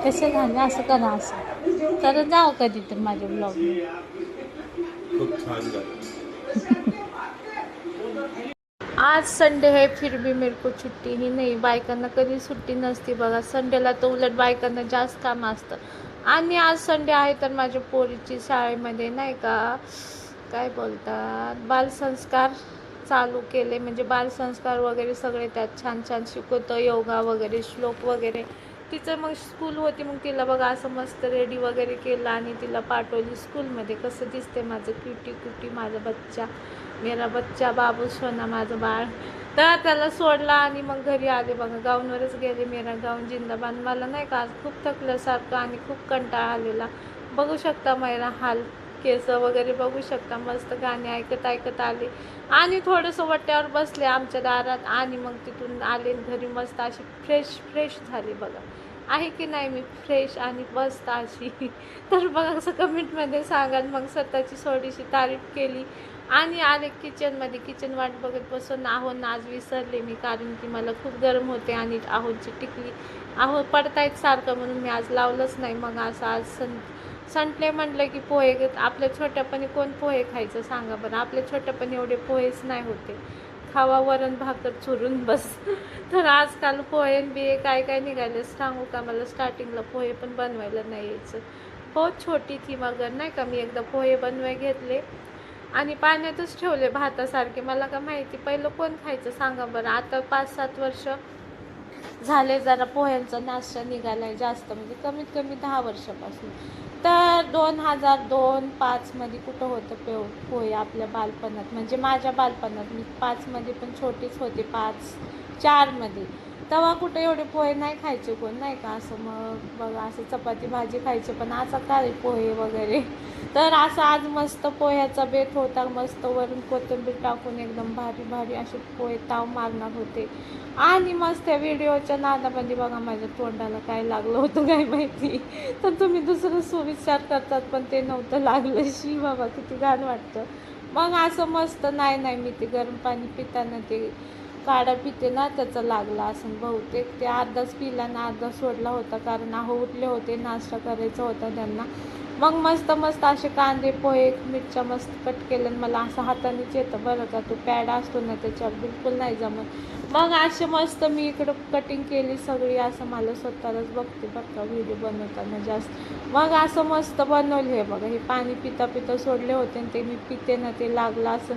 कसे झाले असं करा असं तर जाऊ कधी तर माझ्या ब्लॉग. खूप छान झालं. आज संडे है फिर भी मेरे को छुट्टी ही नाही. बायकांना कधी सुट्टी नसती बघा. संडेला तर उलट बायकांना जास्त काम असतं. आणि आज संडे आहे तर माझ्या पोरीची शाळेमध्ये नाही का काय बोलतात बालसंस्कार चालू केले. म्हणजे बालसंस्कार वगैरे सगळे त्यात छान छान शिकवतं. योगा वगैरे श्लोक वगैरे. तिचं मग स्कूल होती मग तिला बघा असं मस्त रेडी वगैरे केलं आणि तिला पाठवली स्कूलमध्ये. कसं दिसते माझं क्युटी क्युटी माझा बच्चा, मेरा बच्चा बाबू सोना माझं बाळ. तर त्याला सोडला आणि मग घरी आले बघा. गाऊनवरच गेले. मेरा गाऊन जिंदाबाद. मला नाही का आज खूप थकल्यासारखं आणि खूप कंटाळा आलेला. बघू शकता मेरा हाल, केस वगैरे बघू शकता. मस्त गाणे ऐकत ऐकत आले आणि थोडंसं वट्यावर बसले आमच्या दारात आणि मग तिथून आले घरी. मस्त अशी फ्रेश फ्रेश झाली बघा. आहे की नाही मी फ्रेश आणि मस्त अशी. तर बघा असं कमेंटमध्ये सांगाल. मग स्वतःची थोडीशी तारीफ केली आणि आले किचनमध्ये. किचन वाट बघत बसून आहोन आज विसरले मी, कारण की मला खूप गरम होते आणि आहोची टिकली आहो पडतायत सारखं म्हणून मी आज लावलंच नाही. मग असं आज संटले म्हटलं की पोहे. आपल्या छोट्यापणी कोण पोहे खायचं सांगा बरं. आपल्या छोट्यापणी एवढे पोहेच नाही होते. खावा वरण भाकर चुरून बस. तर आजकाल पोहे बिये काय काय निघाले सांगू का. मला स्टार्टिंगला पोहे पण बनवायला नाही यायचं. बहुत छोटी थी मगर नाही का मी एकदा पोहे बनवाय घेतले आणि पाण्यातच ठेवले भातासारखे. मला का माहिती पहिलं कोण खायचं सांगा बरं. आता 5-7 वर्ष झाले जरा पोह्यांचा नाश्ता निघालाय जास्त, म्हणजे कमीत कमी 10 वर्षापासून. तर 2002-5 मध्ये कुठं होतं पोहे आपल्या बालपणात. म्हणजे माझ्या बालपणात मी 5 मध्ये पण छोटीच होते. 5-4 मध्ये तेव्हा कुठे एवढे पोहे नाही खायचे कोण नाही का. असं मग बघा असं चपाती भाजी खायचे. पण आता काय पोहे वगैरे. तर असं आज मस्त पोह्याचा बेत होता. मस्त वरून कोथिंबीर टाकून एकदम भारी भारी असे पोहे ताव मारणार होते. आणि मस्त त्या व्हिडिओच्या नादामध्ये बघा माझ्या तोंडाला काय लागलं होतं काय माहिती. तर तुम्ही दुसरं सुविचार करतात पण ते नव्हतं लागलं. शी बाबा किती घाण वाटतं. मग असं मस्त नाही मी ते गरम पाणी पिताना ते काढा पिते ना त्याचा लागला असं बहुतेक. ते अर्धाच पिला ना अर्धा सोडला होता, कारण उठले होते नाश्ता करायचा होता त्यांना. मग मस्त असे कांदे पोहे मिरच्या मस्त कट केलं. मला असं हातानेच येतं बरं का. तो पॅड असतो ना त्याच्यावर बिलकुल नाही जमत. मग असे मस्त मी इकडं कटिंग केली सगळी. असं मला स्वतःलाच बघते बरं का व्हिडिओ बनवताना जास्त. मग असं मस्त बनवले हे बघा. हे पाणी पिता सोडले होते आणि ते मी पिते ना ते लागलं असं.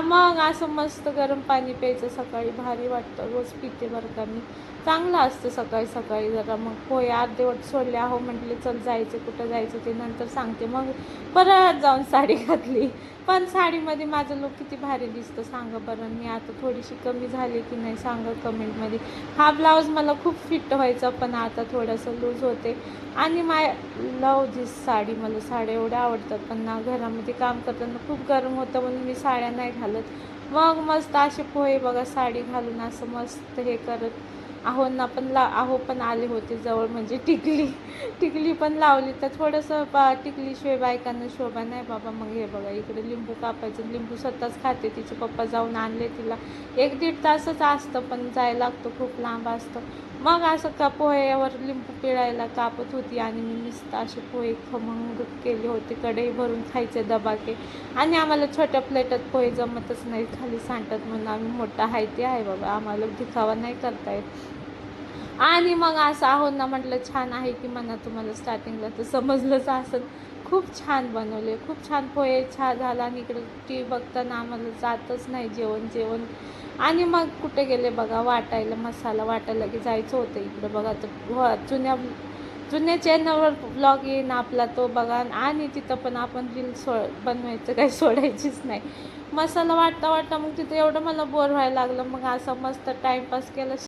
मग असं मस्त गरम पाणी प्यायचं सकाळी भारी वाटतं. रोज पिते बरं का मी. चांगलं असतं सकाळी सकाळी जरा. मग पोहे अर्धेवट सोडले. म्हटले चल जायचं कुठं जायचं ते नंतर सांगते. मग परत जाऊन साडी घातली. पण साडीमध्ये माझं लूक किती भारी दिसतं सांगा बरं. मी आता थोडीशी कमी झाली की नाही सांगा कमेंटमध्ये. हा ब्लाऊज मला खूप फिट व्हायचा पण आता थोडंसं लूज होते. आणि लव दिस साडी. मला साड्या एवढ्या आवडतात पण ना घरामध्ये काम करताना खूप गरम होतं म्हणून मी साड्या नाही घालत. मग मस्त असे पोहे बघा साडी घालून असं मस्त हे करत आहोंना पण पण आले होते जवळ. म्हणजे टिकली पण लावली. तर थोडंसं टिकलीशिवाय बायकांना शोभा नाही बाबा. मग हे बघा इकडे लिंबू कापायचं. लिंबू स्वतःच खाते. तिचे पप्पा जाऊन आणले तिला. 1-1.5 तासच असतं पण जायला लागतं खूप लांब असतं. मग असं पोह्यावर लिंबू पिळायला कापत होती आणि मी नुसतं असे पोहे खमंग केले होते. कढई भरून खायचे दबाके. आणि आम्हाला छोट्या प्लेटात पोहे जमतच नाही खाली सांडतात म्हणून आम्ही मोठा आहे ते आहे बाबा. आम्हाला दिखावा नाही करता येत. आणि मग असं ना म्हटलं छान आहे की म्हणा. तुम्हाला स्टार्टिंगला तर समजलंच असेल. खूप छान बनवले. खूप छान पोहे छान झाला. आणि इकडे टी बघताना आम्हाला जातच नाही जेवण. आणि मग कुठे गेले बघा वाटायला. मसाला वाटायला की जायचं होतं इकडं बघा. तर जुन्या चॅनलवर ब्लॉग येईन आपला तो बघा. आणि तिथं पण आपण रील बनवायचं काही सोडायचीच नाही. मसाला वाटता मग तिथं एवढं मला बोर व्हायला लागलं. मग असं मस्त टाईमपास केला.